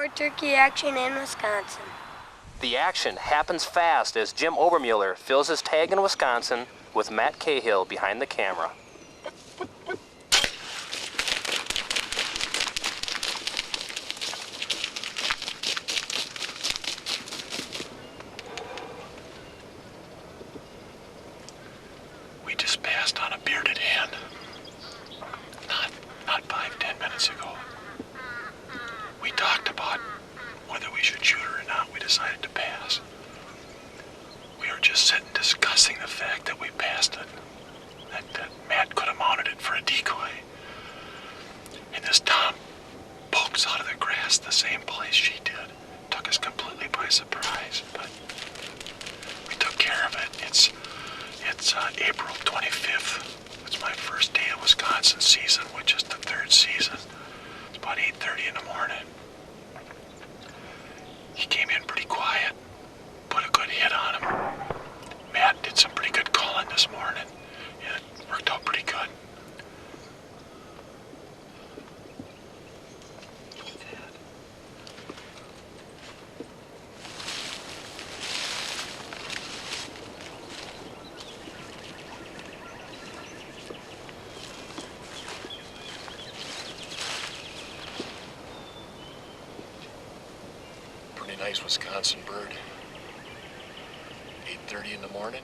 More turkey action in Wisconsin. The action happens fast as Jim Obermueller fills his tag in Wisconsin with Matt Cahill behind the camera. We just passed on a bearded hen. Not 5-10 minutes ago. We talked about whether we should shoot her or not. We decided to pass. We were just sitting discussing the fact that we passed it. That Matt could have mounted it for a decoy. And this Tom pokes out of the grass the same place she did. Took us completely by surprise, but we took care of it. It's April 25th. It's my first day of Wisconsin season, which is the third season. It's about 8:30 in the morning. He came in pretty quiet, put a good hit on him. Matt did some pretty good calling this morning. It worked out pretty good. Pretty nice Wisconsin bird. 8:30 in the morning.